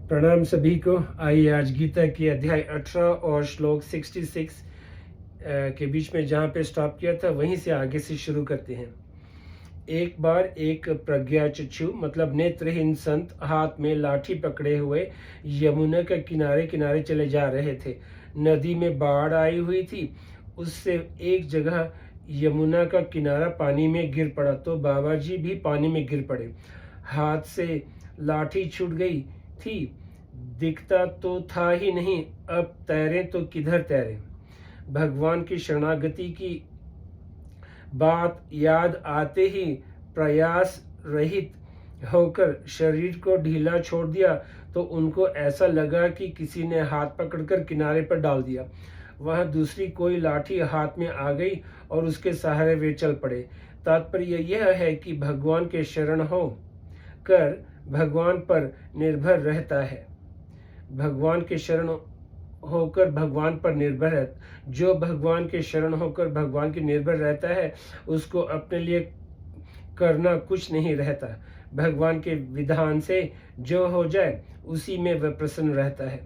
प्रणाम सभी को। आइए आज गीता की अध्याय 18 और श्लोक 66 के बीच में जहाँ पे स्टॉप किया था वहीं से आगे से शुरू करते हैं। एक बार एक प्रज्ञाचक्षु मतलब नेत्रहीन संत हाथ में लाठी पकड़े हुए यमुना के किनारे किनारे चले जा रहे थे। नदी में बाढ़ आई हुई थी। उससे एक जगह यमुना का किनारा पानी में गिर पड़ा तो बाबा जी भी पानी में गिर पड़े। हाथ से लाठी छूट गई थी। दिखता तो था ही नहीं, अब तैरें तो किधर तैरें। भगवान की शरणागति की बात याद आते ही प्रयास रहित होकर शरीर को ढीला छोड़ दिया तो उनको ऐसा लगा कि किसी ने हाथ पकड़कर किनारे पर डाल दिया। वह दूसरी कोई लाठी हाथ में आ गई और उसके सहारे वे चल पड़े। तात्पर्य यह है कि भगवान के शरण हो कर भगवान पर निर्भर रहता है। भगवान के शरण होकर भगवान पर निर्भर है। जो भगवान के शरण होकर भगवान की निर्भर रहता है उसको अपने लिए करना कुछ नहीं रहता। भगवान के विधान से जो हो जाए उसी में वह प्रसन्न रहता है।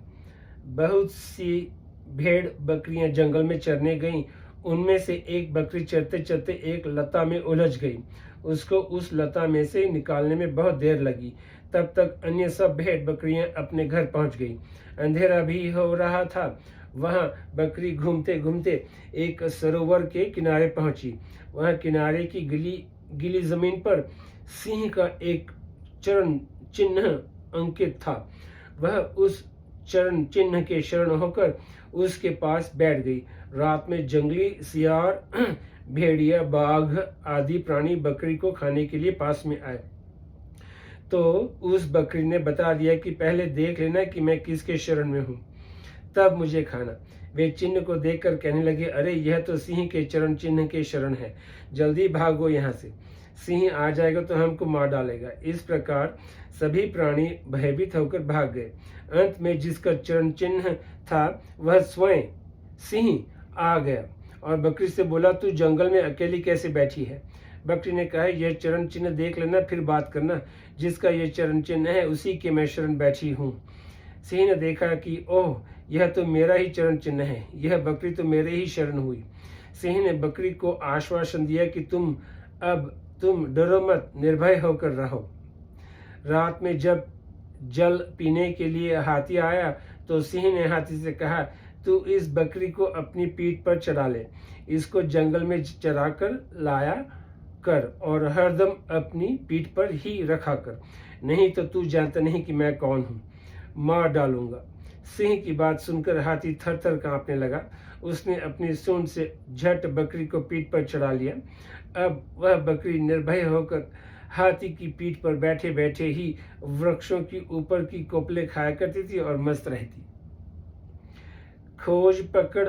बहुत सी भेड़ बकरियां जंगल में चरने गईं। उनमें से एक बकरी चरते चरते एक लता में उलझ गई। उसको उस लता में से निकालने में बहुत देर लगी। तब तक अन्य सब भेड़ बकरियां अपने घर पहुंच गईं। अंधेरा भी हो रहा था। वहां बकरी घूमते घूमते एक सरोवर के किनारे पहुंची। वहां किनारे की गीली जमीन पर सिंह का एक चरण चिन्ह अंकित था। वह उस चरण चिन्ह के शरण होकर उसके पास बैठ गई। रात में जंगली सियार, भेड़िया, बाघ आदि प्राणी बकरी को खाने के लिए पास में आए तो उस बकरी ने बता दिया कि पहले देख लेना कि मैं किसके शरण में हूँ, तब मुझे खाना। वे चिन्ह को देखकर कहने लगे, अरे यह तो सिंह के चरण चिन्ह के शरण है, जल्दी भागो यहाँ से, सिंह आ जाएगा तो हमको मार डालेगा। इस प्रकार सभी प्राणी भयभीत होकर भाग गए। अंत में जिसका चरण चिन्ह था वह स्वयं सिंह आ गया और बकरी से बोला, तू जंगल में अकेली कैसे बैठी है। बकरी ने कहा, यह चरण चिन्ह देख लेना फिर बात करना। जिसका यह चरण चिन्ह है उसी के मैं शरण बैठी हूँ। सिंह ने देखा कि ओह, यह तो मेरा ही चरण चिन्ह है, यह बकरी तो मेरे ही शरण हुई। सिंह ने बकरी को आश्वासन दिया कि तुम डरो मत, निर्भय होकर रहो। रात में जब जल पीने के लिए हाथी आया तो सिंह ने हाथी से कहा, तू इस बकरी को अपनी पीठ पर चढ़ा ले, इसको जंगल में चरा कर लाया कर और हरदम अपनी पीठ पर ही रखा कर, नहीं तो तू जानता नहीं कि मैं कौन हूँ, मार डालूंगा। सिंह की बात सुनकर हाथी थर थर कांपने लगा। उसने अपनी सूंड से झट बकरी को पीठ पर चढ़ा लिया। अब वह बकरी निर्भय होकर हाथी की पीठ पर बैठे बैठे ही वृक्षों की ऊपर की कोपले खाया करती थी और मस्त रहती। खोज पकड़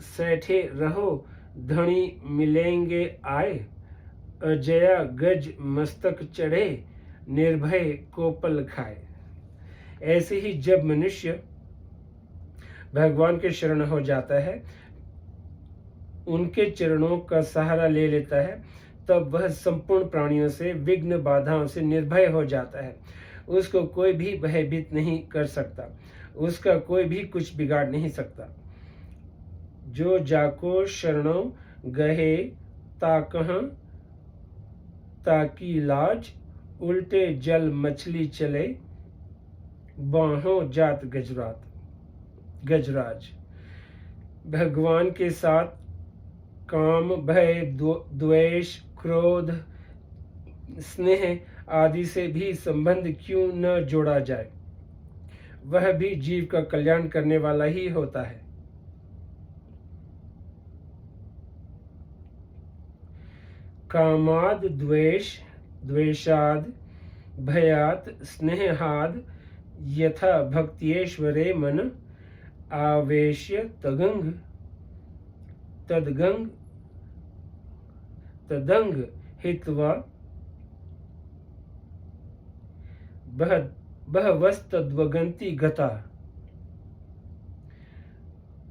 सैठे रहो, धनी मिलेंगे आए, अजया गज मस्तक चढ़े, निर्भय कोपल खाए। ऐसे ही जब मनुष्य भगवान के शरण हो जाता है, उनके चरणों का सहारा ले लेता है, तब वह संपूर्ण प्राणियों से, विघ्न बाधाओं से निर्भय हो जाता है। उसको कोई भी भयभीत नहीं कर सकता, उसका कोई भी कुछ बिगाड़ नहीं सकता। जो जाको शरणों गहे ताकह ताकी लाज, उल्टे जल मछली चले, बाहों जात गजराज। भगवान के साथ काम, भय, द्वेष, क्रोध, स्नेह आदि से भी संबंध क्यों न जोड़ा जाए, वह भी जीव का कल्याण करने वाला ही होता है। कामाद द्वेषाद भयात स्नेहाद यथा भक्त्येश्वरे मन, आवेश्य तदंग हित्वा बहवस्तद्वगन्ति गता।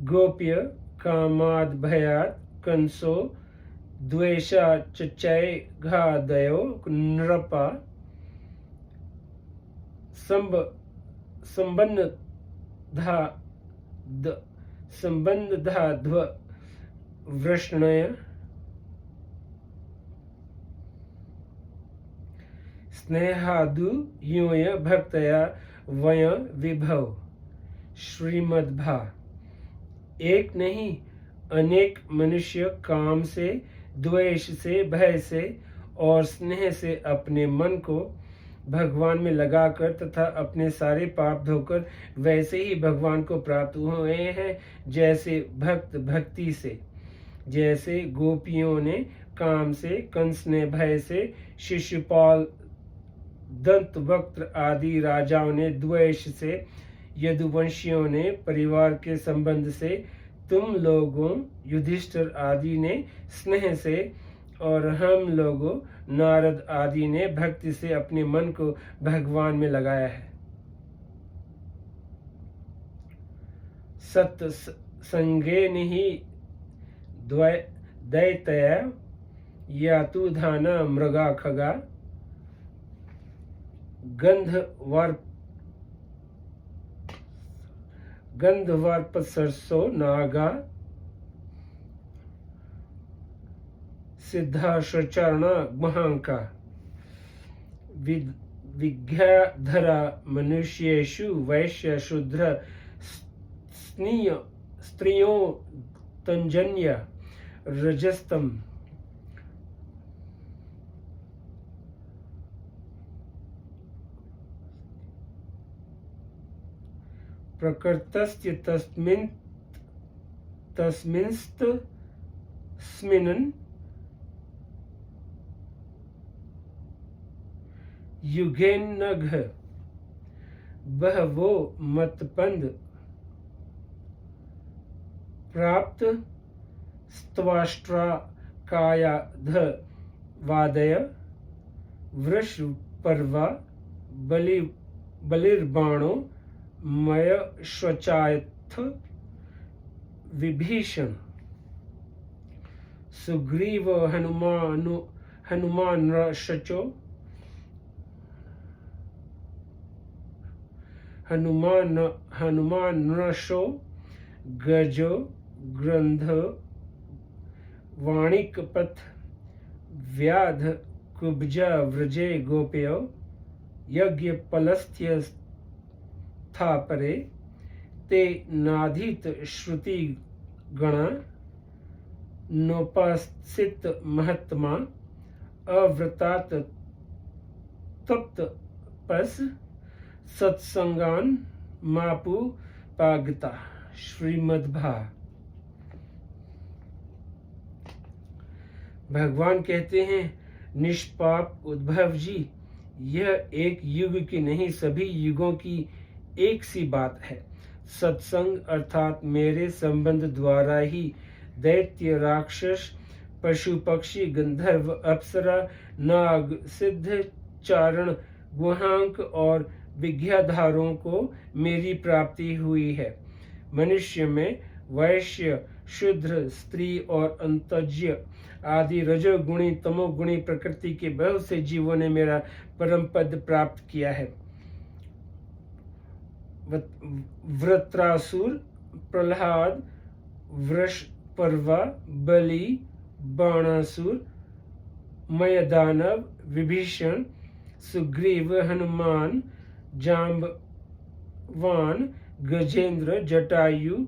गोप्य कामाद भयात कंसो, द्वेषा चचय घादयो नृपा, संबंधाध्व वृष्णय स्नेहादुयोय भक्तया वय विभव श्रीमद्भा। एक नहीं अनेक मनुष्य काम से, द्वेष से, भय से और स्नेह से अपने मन को भगवान में लगाकर तथा अपने सारे पाप धोकर वैसे ही भगवान को प्राप्त हुए हैं जैसे भक्त भक्ति से। जैसे गोपियों ने काम से, कंस ने भय से, शिशुपाल, दंतवक्त्र आदि राजाओं ने द्वेष से, यदुवंशियों ने परिवार के संबंध से, तुम लोगों युधिष्ठिर आदि ने स्नेह से और हम लोगों नारद आदि ने भक्ति से अपने मन को भगवान में लगाया है। सत्य संगे नहीं दैतया यातु धाना मृगा खगा गंधवर्प सरसो नागा सिद्धाश्चरण महांका विद्याधरा मनुष्येषु वैश्य शूद्र स्त्रियों तंजन्य रजस्तम प्रकृतस्य तस्मिन् युगेनघ बहवो मतपंद प्राप्त स्त्वाष्ट्रा कायाध वादय वृष पर्वा बलिर्बाणो मय श्वचायथ विभीषण सुग्रीव हनुमान शचो हनुमान नशो गजो ग्रंथ वाणिकपथ व्याध कुब्जा व्रजे गोप्यो यज्ञ पलस्थ्य था परे ते नाधित श्रुति गणा नोपासित महात्मा अव्रतात तप्त पस सत्संगान मापु पागता श्रीमद्भा। भगवान कहते हैं, निष्पाप उद्भव जी, यह एक युग की नहीं सभी युगों की एक सी बात है। सत्संग अर्थात मेरे संबंध द्वारा ही दैत्य, राक्षस, पशु पक्षी, गंधर्व, अप्सरा, नाग, सिद्ध, चारण, गुहांक और विद्याधारों को मेरी प्राप्ति हुई है। मनुष्य में वैश्य, शूद्र, स्त्री और अंतज्य आदि रजोगुणी तमोगुणी प्रकृति के बहुत से जीवों ने मेरा परम पद प्राप्त किया है। वृत्रासुर, प्रहलाद, वृषपर्वा, बलि, बाणासुर, मयदानव, विभीषण, सुग्रीव, हनुमान, जाम्बवान, गजेंद्र, जटायु,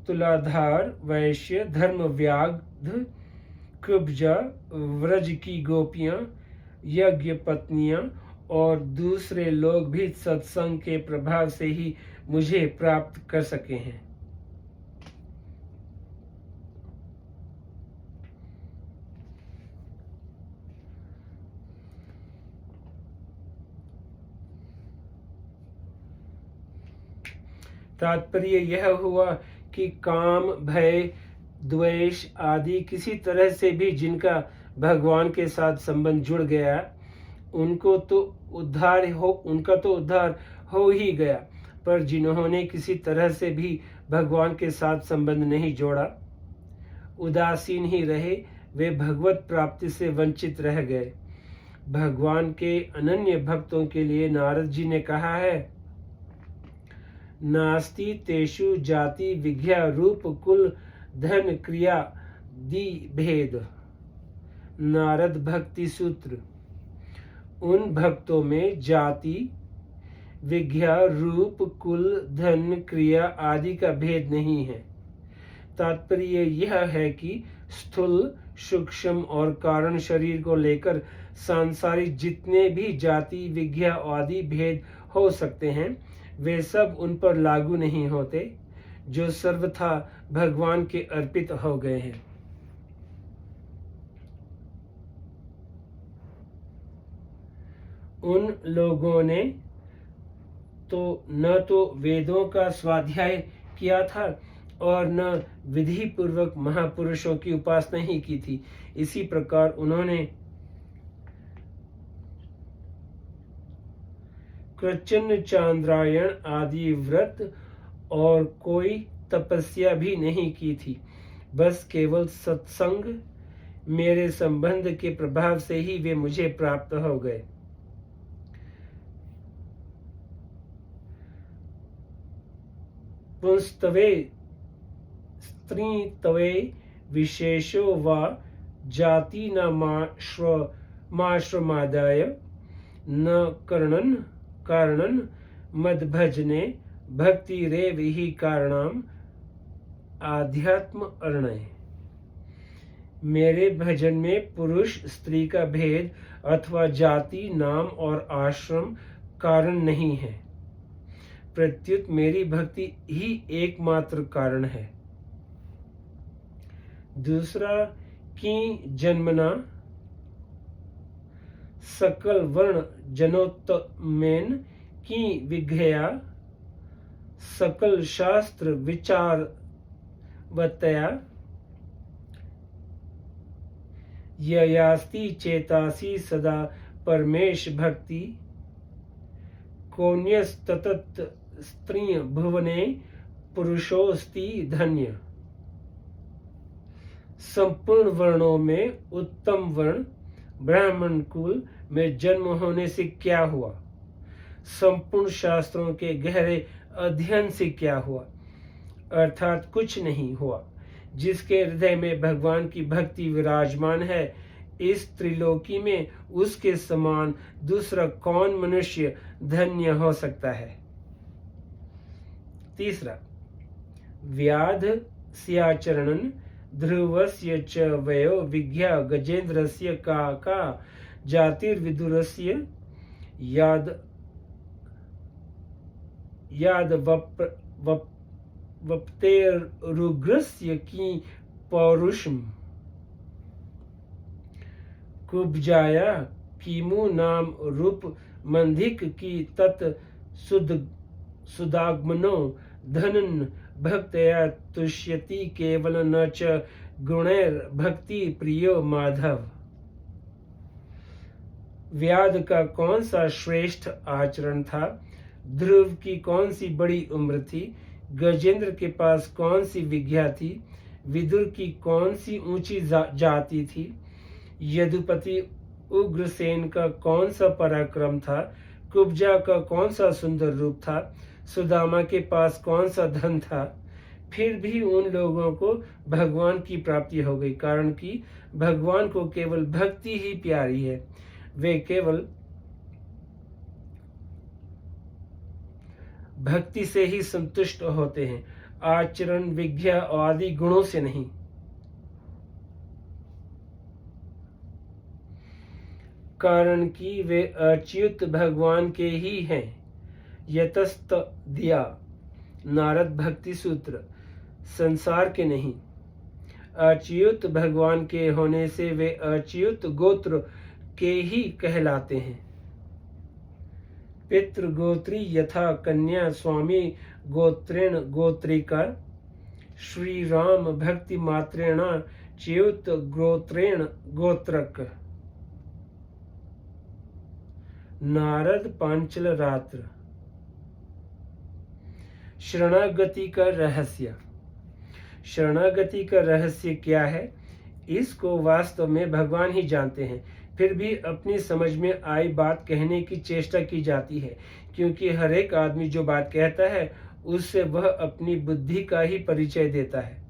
तुलाधार, वैश्य, धर्मव्याघ्र, कुब्जा, व्रज की गोपियां, यज्ञ पत्नियां और दूसरे लोग भी सत्संग के प्रभाव से ही मुझे प्राप्त कर सके हैं। तात्पर्य यह हुआ कि काम, भय, द्वेष आदि किसी तरह से भी जिनका भगवान के साथ संबंध जुड़ गया उनका तो उद्धार हो ही गया, पर जिन्होंने किसी तरह से भी भगवान के साथ संबंध नहीं जोड़ा, उदासीन ही रहे, वे भगवत प्राप्ति से वंचित रह गए। भगवान के अनन्य भक्तों के लिए नारद जी ने कहा है, नास्ति तेषु जाति विज्ञा रूप कुल धन क्रिया दि भेद। नारद भक्ति सूत्र। उन भक्तों में जाति विज्ञा रूप कुल धन क्रिया आदि का भेद नहीं है। तात्पर्य यह है कि स्थूल सूक्ष्म और कारण शरीर को लेकर सांसारिक जितने भी जाति विज्ञा आदि भेद हो सकते हैं वे सब उन पर लागू नहीं होते जो सर्वथा भगवान के अर्पित हो गए हैं। उन लोगों ने न तो वेदों का स्वाध्याय किया था और न विधि पूर्वक महापुरुषों की उपासना ही की थी। इसी प्रकार उन्होंने कृच्छ्न चांद्रायण आदि व्रत और कोई तपस्या भी नहीं की थी। बस केवल सत्संग मेरे संबंध के प्रभाव से ही वे मुझे प्राप्त हो गए। पुंस्तवे स्त्रीत्वे विशेषो वा जाति न माश्रमादाय न कारणन मद्भजने भक्ति रेव ही कारणम आध्यात्म अर्णय। मेरे भजन में पुरुष स्त्री का भेद अथवा जाति नाम और आश्रम कारण नहीं है, प्रत्युत मेरी भक्ति ही एकमात्र कारण है। दूसरा कि जन्मना सकल वर्ण जनोत्तमेन की विज्ञया सकल शास्त्र विचार वतया ययास्ति चेतासी सदा परमेश भक्ति कोन्यस्ततत स्त्रिय भुवने पुरुषोस्ति धन्य। संपूर्ण वर्णों में उत्तम वर्ण ब्राह्मण कुल में जन्म होने से क्या हुआ, संपूर्ण शास्त्रों के गहरे अध्ययन से क्या हुआ, अर्थात कुछ नहीं हुआ। जिसके हृदय में भगवान की भक्ति विराजमान है, इस त्रिलोकी में उसके समान दूसरा कौन मनुष्य धन्य हो सकता है। तीसरा व्याध स्याचरणन ध्रुवस्य च वयो विज्ञा गजेन्द्रस्य का जातिर्विदुरस्य याद वप्तेरुग्रस्य की पौरुषम कुब्जाया किमु नाम रूप मंधिक की तत् सुदाग्मनो धनन भक्तया तुष्यति केवल न च गुणैर भक्ति प्रियो माधव। व्याध का कौन सा श्रेष्ठ आचरण था, ध्रुव की कौन सी बड़ी उम्र थी, गजेंद्र के पास कौन सी विज्ञा थी, विदुर की कौन सी ऊंची जाति थी, यदुपति उग्रसेन का कौन सा पराक्रम था, कुब्जा का कौन सा सुंदर रूप था, सुदामा के पास कौन सा धन था। फिर भी उन लोगों को भगवान की प्राप्ति हो गई, कारण कि भगवान को केवल भक्ति ही प्यारी है। वे केवल भक्ति से ही संतुष्ट होते हैं, आचरण विज्ञा आदि गुणों से नहीं। कारण कि वे अच्युत भगवान के ही हैं। यतस्त दिया नारद भक्ति सूत्र, संसार के नहीं। अच्युत भगवान के होने से वे अच्युत गोत्र के ही कहलाते हैं। पितृगोत्री यथा कन्या स्वामी गोत्रेण गोत्रिका, श्री राम भक्ति मात्रेण च्युत गोत्रेण गोत्रक। नारद पांचल रात्र। शरणागति का रहस्य। शरणागति का रहस्य क्या है, इसको वास्तव में भगवान ही जानते हैं। फिर भी अपनी समझ में आई बात कहने की चेष्टा की जाती है, क्योंकि हर एक आदमी जो बात कहता है उससे वह अपनी बुद्धि का ही परिचय देता है।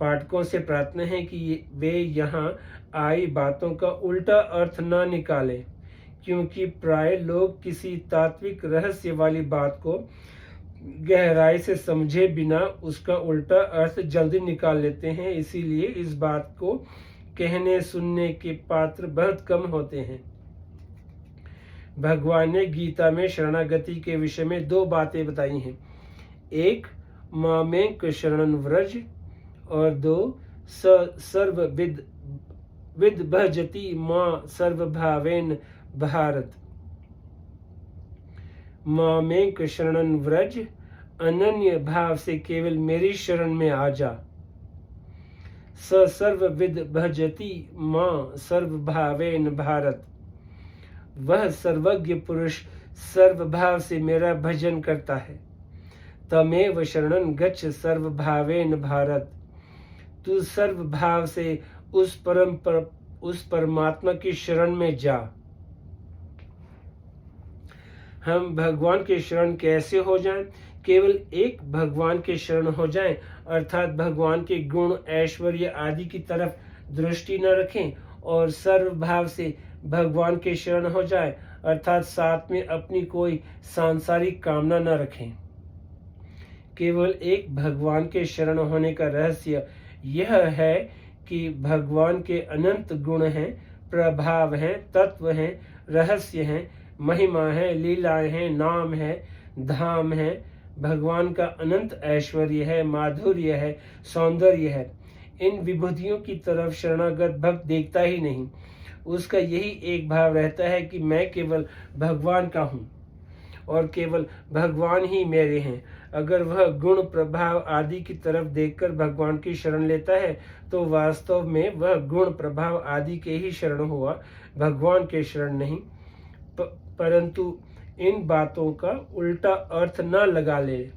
पाठकों से प्रार्थना है कि वे यहाँ आई बातों का उल्टा अर्थ न निकालें, क्योंकि प्राय लोग किसी तात्विक रहस्य वाली बात को गहराई से समझे बिना उसका उल्टा अर्थ जल्दी निकाल लेते हैं। इसीलिए इस बात को कहने सुनने के पात्र बहुत कम होते हैं। भगवान ने गीता में शरणागति के विषय में 2 बातें बताई हैं। एक, मामेक शरणं व्रज, और 2, सर्वविद भजति मां सर्वभावेन भारत। मामेक शरणं व्रज, अनन्य भाव से केवल मेरी शरण में आ जा। सर्वविद भजति मां सर्वभावेन भारत, वह सर्वज्ञ पुरुष सर्वभाव से मेरा भजन करता है। तमेव शरणं गच्छ सर्वभावेन भारत, तू सर्वभाव से उस परमात्मा की शरण में जा। हम भगवान के शरण कैसे हो जाएं? केवल एक भगवान के शरण हो जाएं, अर्थात भगवान के गुण ऐश्वर्य आदि की तरफ दृष्टि न रखें और सर्वभाव से भगवान के शरण हो जाए, अर्थात साथ में अपनी कोई सांसारिक कामना न रखें। केवल एक भगवान के शरण होने का रहस्य यह है कि भगवान के अनंत गुण हैं, प्रभाव हैं, तत्व हैं, रहस्य हैं, महिमा है, लीलाएं हैं, नाम है, धाम है, भगवान का अनंत ऐश्वर्य है, माधुर्य है, सौंदर्य है। इन विभूतियों की तरफ शरणागत भक्त देखता ही नहीं। उसका यही एक भाव रहता है कि मैं केवल भगवान का हूँ और केवल भगवान ही मेरे हैं। अगर वह गुण प्रभाव आदि की तरफ देखकर भगवान की शरण लेता है तो वास्तव में वह गुण प्रभाव आदि के ही शरण हुआ, भगवान के शरण नहीं। परंतु इन बातों का उल्टा अर्थ न लगा ले।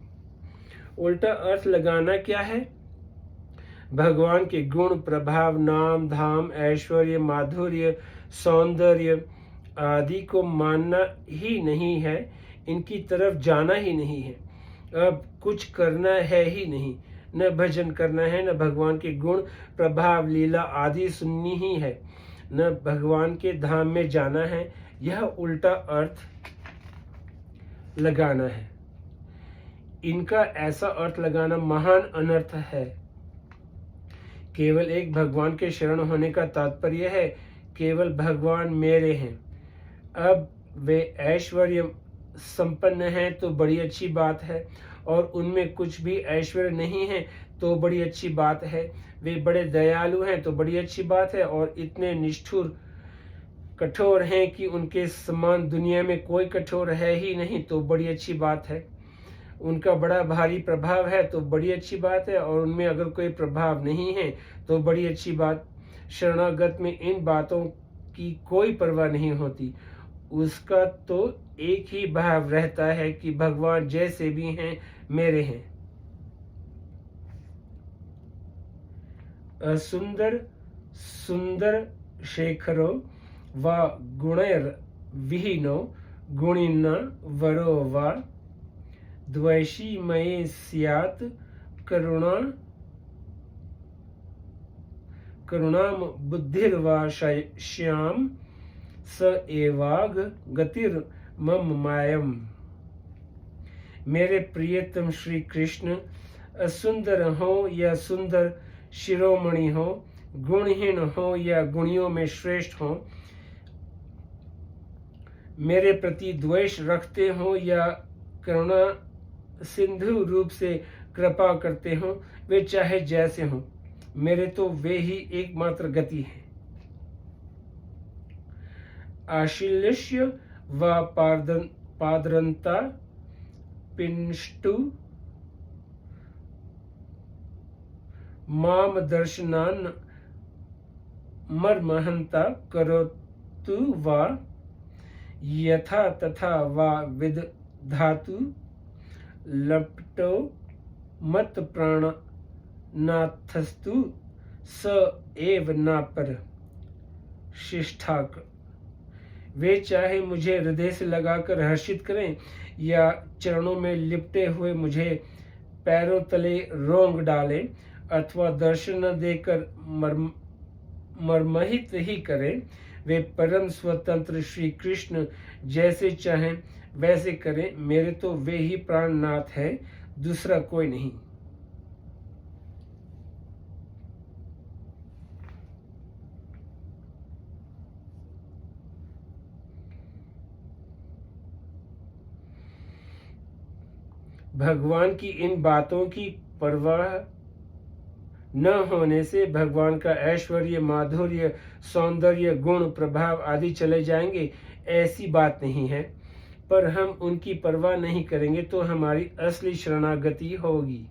उल्टा अर्थ लगाना क्या है? भगवान के गुण प्रभाव, नाम, धाम, ऐश्वर्य, माधुर्य, सौंदर्य आदि को मानना ही नहीं है, इनकी तरफ जाना ही नहीं है। अब कुछ करना है ही नहीं, न भजन करना है, न भगवान के गुण प्रभाव लीला आदि सुननी ही है, न भगवान के धाम में जाना है। यह उल्टा अर्थ लगाना है। इनका ऐसा अर्थ लगाना महान अनर्थ है। केवल एक भगवान के शरण होने का तात्पर्य है केवल भगवान मेरे हैं। अब वे ऐश्वर्य संपन्न हैं तो बड़ी अच्छी बात है, और उनमें कुछ भी ऐश्वर्य नहीं है तो बड़ी अच्छी बात है। वे बड़े दयालु हैं तो बड़ी अच्छी बात है, और इतने निष्ठुर कठोर हैं कि उनके समान दुनिया में कोई कठोर है ही नहीं तो बड़ी अच्छी बात है। उनका बड़ा भारी प्रभाव है तो बड़ी अच्छी बात है, और उनमें अगर कोई प्रभाव नहीं है तो बड़ी अच्छी बात। शरणागत में इन बातों की कोई परवाह नहीं होती। उसका तो एक ही भाव रहता है कि भगवान जैसे भी हैं मेरे हैं। असुंदर सुंदर शेखरो व गुणैर विहीनो गुणिना वरो वा द्वैषी मये स्यात् करुणाम बुद्धिर्वा श्याम स एवाग गतिर मम मायम। मेरे प्रियतम श्री कृष्ण असुंदर हो या सुंदर शिरोमणि हो, गुणहीन हो या गुणियों में श्रेष्ठ हो, मेरे प्रति द्वेष रखते हो या करुणा सिंधु रूप से कृपा करते हो, वे चाहे जैसे हो, मेरे तो वे ही एकमात्र गति है। आशिल्य व पादरंता पिंष्टु माम दर्शनान मर्महंता करोतु वा यथा तथा वा विदधातु लपटो मत प्राण नाथस्तु स एव न पर शिष्ठाक। वे चाहे मुझे हृदय से लगाकर हर्षित करें या चरणों में लिपटे हुए मुझे पैरों तले रोंग डालें अथवा दर्शन न देकर मर्महित ही करें, वे परम स्वतंत्र श्री कृष्ण जैसे चाहें वैसे करें। मेरे तो वे ही प्राणनाथ हैं, दूसरा कोई नहीं। भगवान की इन बातों की परवाह न होने से भगवान का ऐश्वर्य, माधुर्य, सौंदर्य, गुण, प्रभाव आदि चले जाएंगे, ऐसी बात नहीं है। पर हम उनकी परवाह नहीं करेंगे तो हमारी असली शरणागति होगी।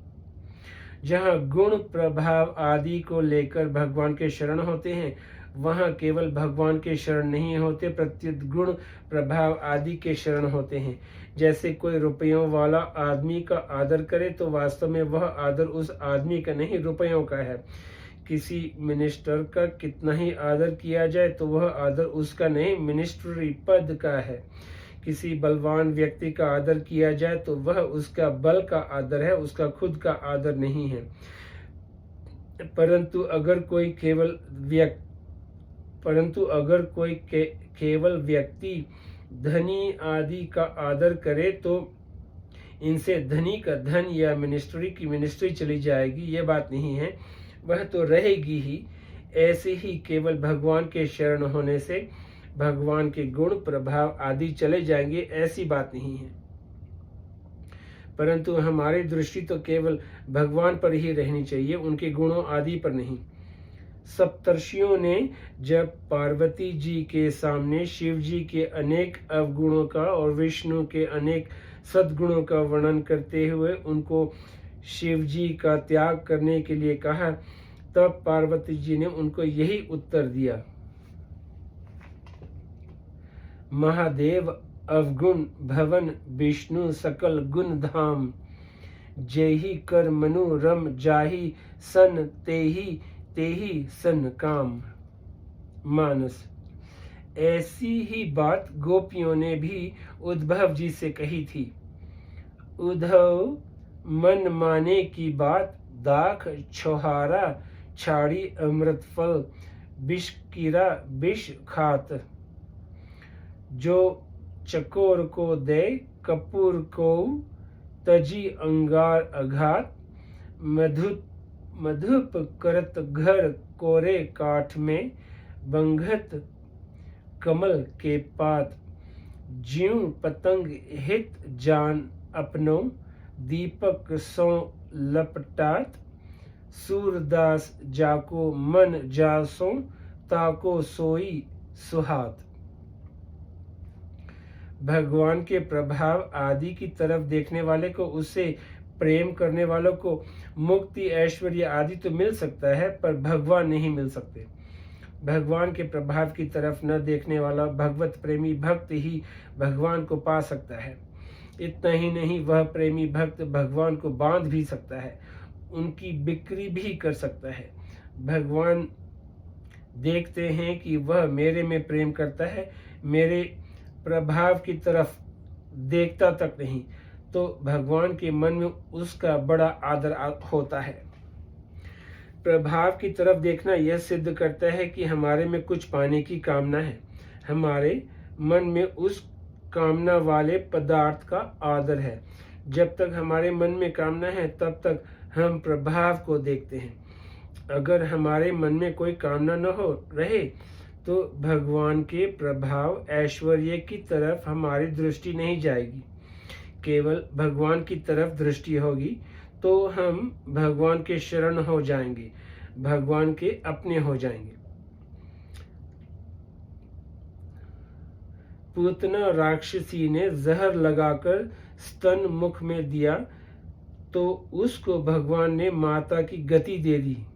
जहाँ गुण, प्रभाव आदि को लेकर भगवान के शरण होते हैं, वहाँ केवल भगवान के शरण नहीं होते, प्रत्युत गुण, प्रभाव आदि के शरण होते हैं। जैसे कोई रुपयों वाला आदमी का आदर करे तो वास्तव में वह आदर उस आदमी का नहीं, रुपयों का है। किसी मिनिस्टर का कितना ही आदर किया जाए तो वह आदर उसका नहीं, मिनिस्ट्री पद का है। किसी बलवान व्यक्ति का आदर किया जाए तो वह उसका बल का आदर है, उसका खुद का आदर नहीं है। परंतु अगर कोई केवल व्यक्ति धनी आदि का आदर करे तो इनसे धनी का धन या मिनिस्ट्री की मिनिस्ट्री चली जाएगी, ये बात नहीं है, वह तो रहेगी ही। ऐसे ही केवल भगवान के शरण होने से भगवान के गुण, प्रभाव आदि चले जाएंगे, ऐसी बात नहीं है। परंतु हमारी दृष्टि तो केवल भगवान पर ही रहनी चाहिए, उनके गुणों आदि पर नहीं। सप्तर्षियों ने जब पार्वती जी के सामने शिव जी के अनेक अवगुणों का और विष्णु के अनेक सद्गुणों का वर्णन करते हुए उनको शिव जी का त्याग करने के लिए कहा, तब पार्वती जी ने उनको यही उत्तर दिया, महादेव अवगुण भवन विष्णु सकल गुण धाम, जेहि कर मनु रम जाहि सन तेहि सन काम। मानस। ऐसी ही बात गोपियों ने भी उद्धव जी से कही थी। उद्धव मन माने की बात, दाख छोहारा छाड़ी अमृत फल, विष कीरा विष खात, जो चकोर को दे कपूर को तजी अंगार अघात, मधुप करत घर कोरे काठ में, बंघत कमल के पात, ज्यों पतंग हित जान अपनो, दीपक सो लपटात, सूरदास जाको मन जासो, ताको सोई सुहात। भगवान के प्रभाव आदि की तरफ देखने वाले को, उससे प्रेम करने वालों को मुक्ति, ऐश्वर्य आदि तो मिल सकता है, पर भगवान नहीं मिल सकते। भगवान के प्रभाव की तरफ न देखने वाला भगवत प्रेमी भक्त ही भगवान को पा सकता है। इतना ही नहीं, वह प्रेमी भक्त भगवान को बांध भी सकता है, उनकी बिक्री भी कर सकता है। भगवान देखते हैं कि वह मेरे में प्रेम करता है, मेरे प्रभाव की तरफ देखता तक नहीं, तो भगवान के मन में उसका बड़ा आदर होता है। प्रभाव की तरफ देखना यह सिद्ध करता है कि हमारे में कुछ पाने की कामना है, हमारे मन में उस कामना वाले पदार्थ का आदर है। जब तक हमारे मन में कामना है तब तक हम प्रभाव को देखते हैं। अगर हमारे मन में कोई कामना न हो रहे तो भगवान के प्रभाव, ऐश्वर्य की तरफ हमारी दृष्टि नहीं जाएगी। केवल भगवान की तरफ दृष्टि होगी तो हम भगवान के शरण हो जाएंगे, भगवान के अपने हो जाएंगे। पूतना राक्षसी ने जहर लगाकर स्तन मुख में दिया तो उसको भगवान ने माता की गति दे दी।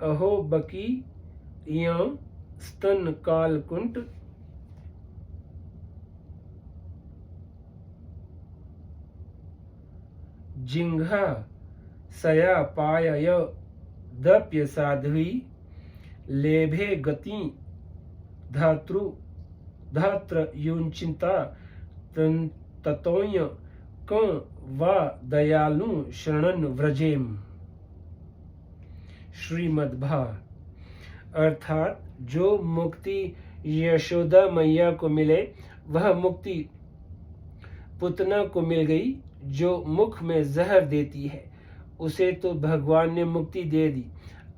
अहो बकी या स्तन कालकुंट, जिंघा सया पाय दप्य साध्वी, लेभे गति धात्र युंचिता, ततोय क वा दयालु शरणन व्रजेम। श्रीमद्भा अर्थात जो मुक्ति यशोदा मैया को मिले वह मुक्ति पुतना को मिल गई। जो मुख में जहर देती है उसे तो भगवान ने मुक्ति दे दी,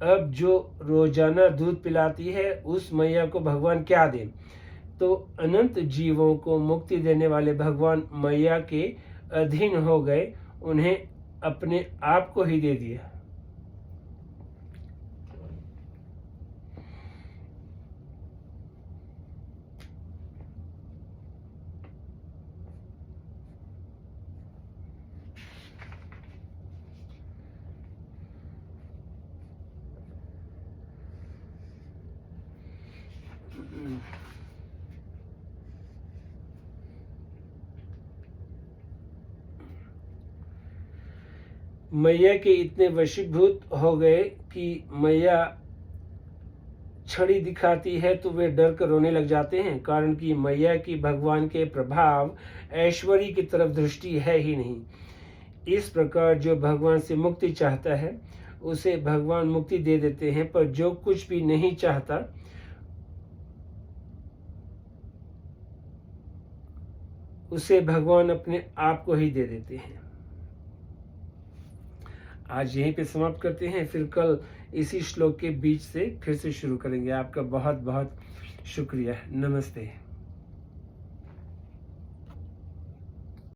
अब जो रोजाना दूध पिलाती है उस मैया को भगवान क्या दे। तो अनंत जीवों को मुक्ति देने वाले भगवान मैया के अधीन हो गए, उन्हें अपने आप को ही दे दिया। मैया के इतने वशीभूत हो गए कि मैया छड़ी दिखाती है तो वे डर कर रोने लग जाते हैं, कारण कि मैया की भगवान के प्रभाव ऐश्वर्य की तरफ दृष्टि है ही नहीं। इस प्रकार जो भगवान से मुक्ति चाहता है उसे भगवान मुक्ति दे देते हैं, पर जो कुछ भी नहीं चाहता उसे भगवान अपने आप को ही दे देते हैं। आज यहीं पे समाप्त करते हैं, फिर कल इसी श्लोक के बीच से फिर से शुरू करेंगे। आपका बहुत बहुत शुक्रिया। नमस्ते।